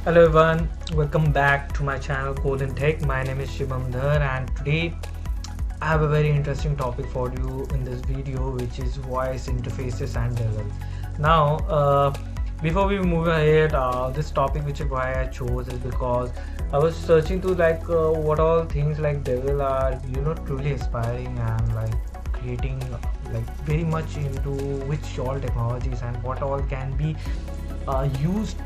Hello everyone, welcome back to my channel Code and Tech. My name is Shivam Dhar and today I have a very interesting topic for you in this video, which is voice interfaces and DevRel. Now, before we move ahead, this topic which is why I chose is because I was searching to what all things like DevRel are truly aspiring and creating very much into which all technologies and what all can be used,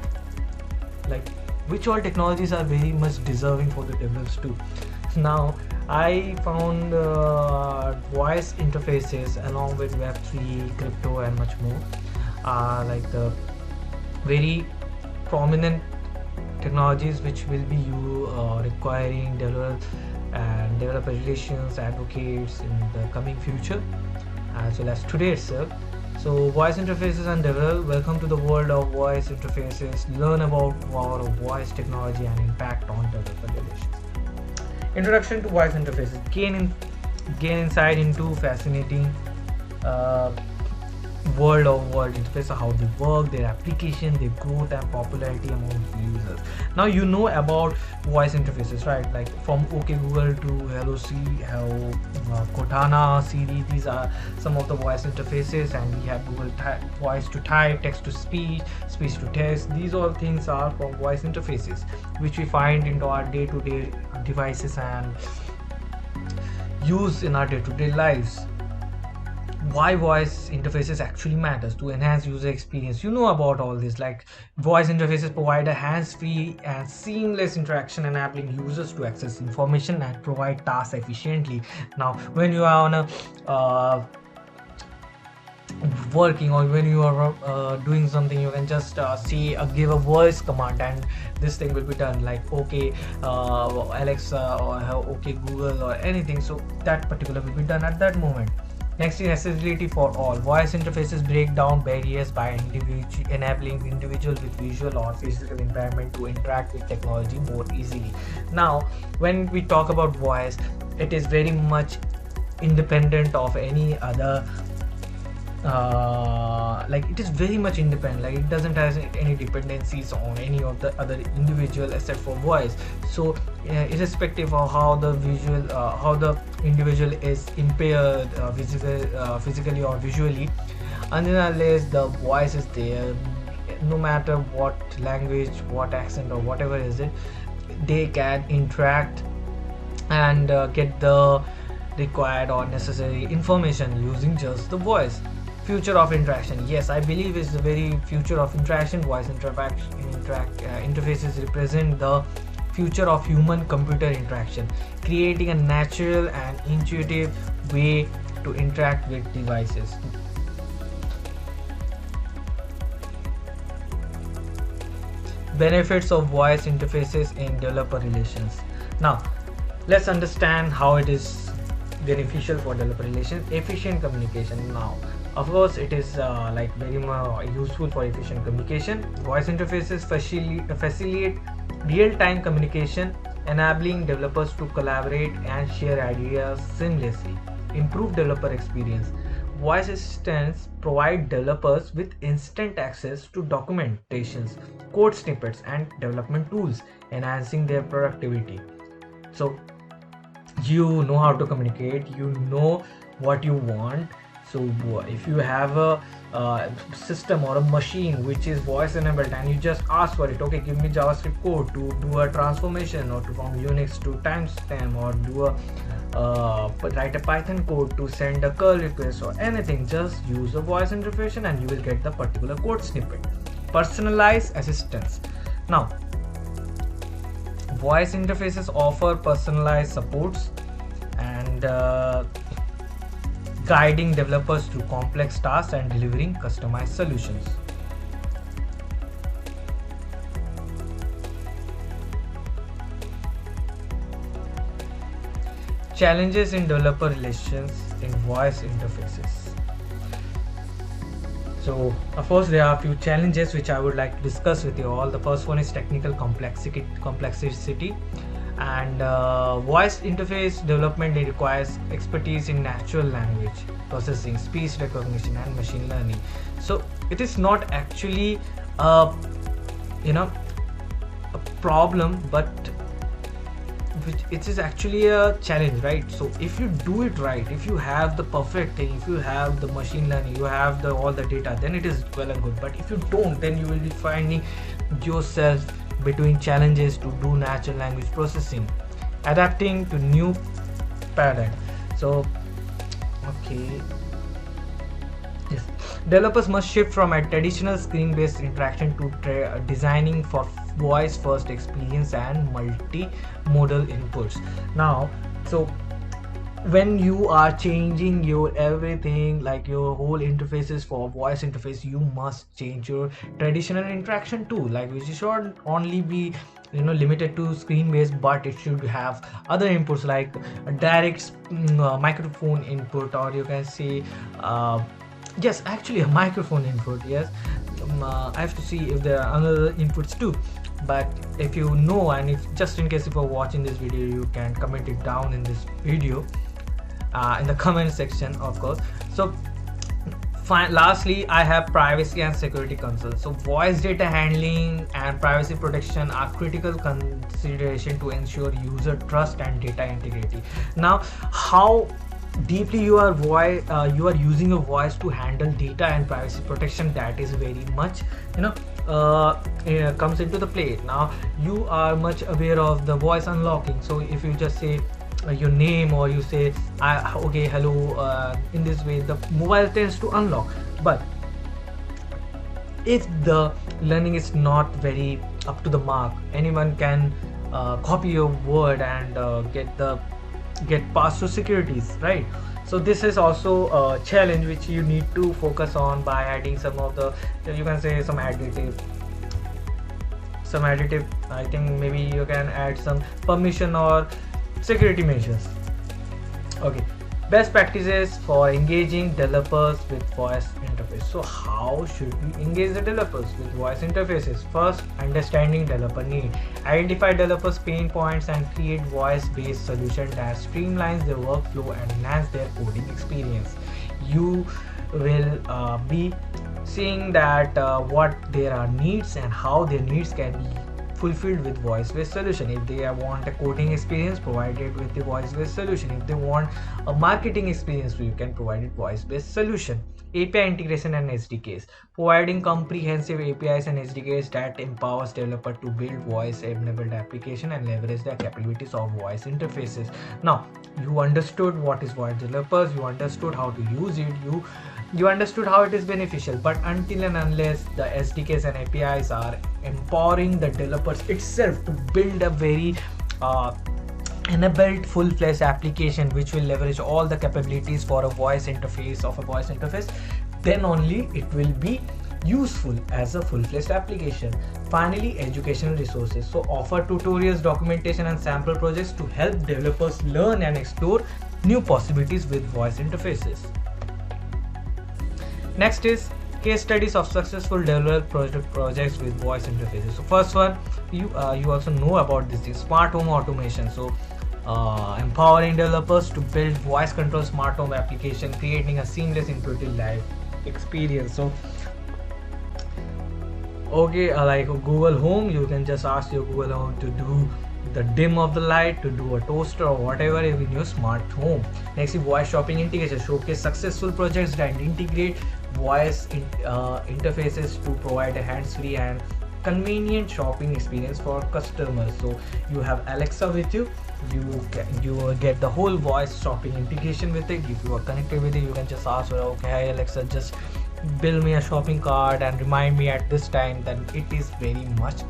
like which all technologies are very much deserving for the developers too. Now I found voice interfaces along with web3, crypto and much more like the very prominent technologies which will be you requiring developers and developer relations advocates in the coming future as well as today itself. So voice interfaces and DevRel, welcome to the world of voice interfaces. Learn about power of voice technology and impact on developer relations. Introduction to voice interfaces. Gain insight into fascinating uh, world of voice interfaces, how they work, their application, their growth and popularity among users. Now you know about voice interfaces, right? Like from OK Google to Hello Siri, Cortana, Siri. These are some of the voice interfaces, and we have Google voice to type, text to speech, speech to text. These all things are from voice interfaces, which we find into our day-to-day devices and use in our day-to-day lives. Why voice interfaces actually matters to enhance user experience. You know about all this, like voice interfaces provide a hands-free and seamless interaction, enabling users to access information and provide tasks efficiently. Now when you are on a working, or when you are doing something, you can just say give a voice command and this thing will be done, like okay Alexa or okay Google or anything, so that particular will be done at that moment. Next is accessibility for all. Voice interfaces break down barriers by enabling individuals with visual or physical impairment to interact with technology more easily. Now, when we talk about voice, it is very much independent of any other it is very much independent, like it doesn't have any dependencies on any of the other individual except for voice. So irrespective of how the how the individual is impaired physically or visually, unless the voice is there, no matter what language, what accent or whatever is it, they can interact and get the required or necessary information using just the voice. Future of interaction, yes, I believe is the very future of interaction. Voice interfaces represent the future of human computer interaction, creating a natural and intuitive way to interact with devices. Benefits of voice interfaces in developer relations. Now let's understand how it is beneficial for developer relations. Efficient communication. Now of course it is very more useful for efficient communication. Voice interfaces facilitate real-time communication, enabling developers to collaborate and share ideas seamlessly. Improve developer experience. Voice assistants provide developers with instant access to documentations, code snippets and development tools, enhancing their productivity. So you know how to communicate, you know what you want. So if you have a system or a machine which is voice enabled and you just ask for it, okay, give me JavaScript code to do a transformation, or to from Unix to timestamp, or do a write a Python code to send a curl request or anything, just use a voice interface and you will get the particular code snippet. Personalized assistance. Now voice interfaces offer personalized supports and guiding developers through complex tasks and delivering customized solutions. Challenges in developer relations in voice interfaces. So of course there are a few challenges which I would like to discuss with you all. The first one is technical complexity, and voice interface development requires expertise in natural language processing, speech recognition and machine learning. So it is not actually you know problem, but it is actually a challenge, right? So if you do it right, if you have the perfect thing, if you have the machine learning, you have the all the data, then it is well and good. But if you don't, then you will be finding yourself between challenges to do natural language processing, adapting to new paradigm. So okay, yes, developers must shift from a traditional screen-based interaction to designing for voice-first experience and multimodal inputs. Now, so when you are changing your everything, like your whole interfaces for voice interface, you must change your traditional interaction too, like which should only be limited to screen based, but it should have other inputs like a direct microphone input, or you can say yes, actually a microphone input. Yes, I have to see if there are other inputs too. But if you know, and if just in case if you're watching this video, you can comment it down in this video, in the comment section, of course. So lastly, I have privacy and security concerns. So voice data handling and privacy protection are critical consideration to ensure user trust and data integrity. Now, how deeply you are using your voice to handle data and privacy protection, that is very much comes into the play. Now you are much aware of the voice unlocking. So if you just say your name, or you say okay, hello, in this way the mobile tends to unlock. But if the learning is not very up to the mark, anyone can copy your word and get past through securities, right? So this is also a challenge which you need to focus on by adding some of the, you can say, some additive, I think maybe you can add some permission or security measures. Okay, best practices for engaging developers with voice interface. So how should we engage the developers with voice interfaces? First, understanding developer need. Identify developers pain points and create voice based solution that streamlines their workflow and enhance their coding experience. You will be seeing that what there are needs and how their needs can be fulfilled with voice-based solution. If they want a coding experience, provide it with the voice-based solution. If they want a marketing experience, you can provide it voice-based solution. API integration and SDKs. Providing comprehensive APIs and SDKs that empowers developer to build voice-enabled application and leverage the capabilities of voice interfaces. Now, you understood what is voice developers, you understood how to use it, you understood how it is beneficial. But until and unless the SDKs and APIs are empowering the developers itself to build a very enabled full-fledged application which will leverage all the capabilities for a voice interface, then only it will be useful as a full-fledged application. Finally, educational resources. So offer tutorials, documentation and sample projects to help developers learn and explore new possibilities with voice interfaces. Next is case studies of successful developer projects with voice interfaces. So first one, you also know about this is smart home automation. So empowering developers to build voice control smart home application, creating a seamless intuitive live experience. So okay, like Google Home, you can just ask your Google Home to do the dim of the light, to do a toaster or whatever in your smart home. Next is voice shopping integration. Showcase successful projects that integrate voice interfaces to provide a hands-free and convenient shopping experience for customers. So you have Alexa with you, you get the whole voice shopping integration with it. If you are connected with it, you can just ask her, okay, hi Alexa, just build me a shopping cart and remind me at this time. Then it is very much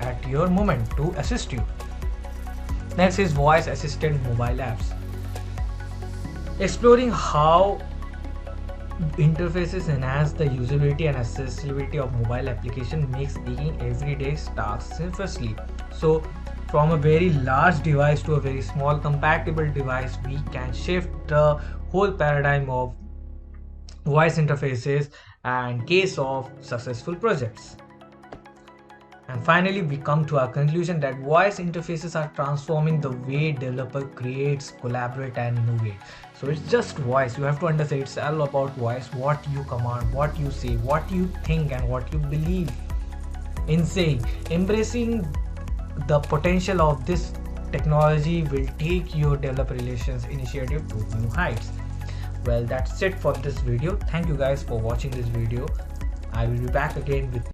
at your moment to assist you. Next is voice assistant mobile apps. Exploring how interfaces enhance the usability and accessibility of mobile application makes taking everyday tasks seamlessly. So from a very large device to a very small compatible device, we can shift the whole paradigm of voice interfaces and case of successful projects. And finally, we come to our conclusion that voice interfaces are transforming the way developer creates, collaborate and innovate. So it's just voice. You have to understand it's all about voice, what you command, what you say, what you think and what you believe in saying. Embracing the potential of this technology will take your developer relations initiative to new heights. Well, that's it for this video. Thank you guys for watching this video. I will be back again with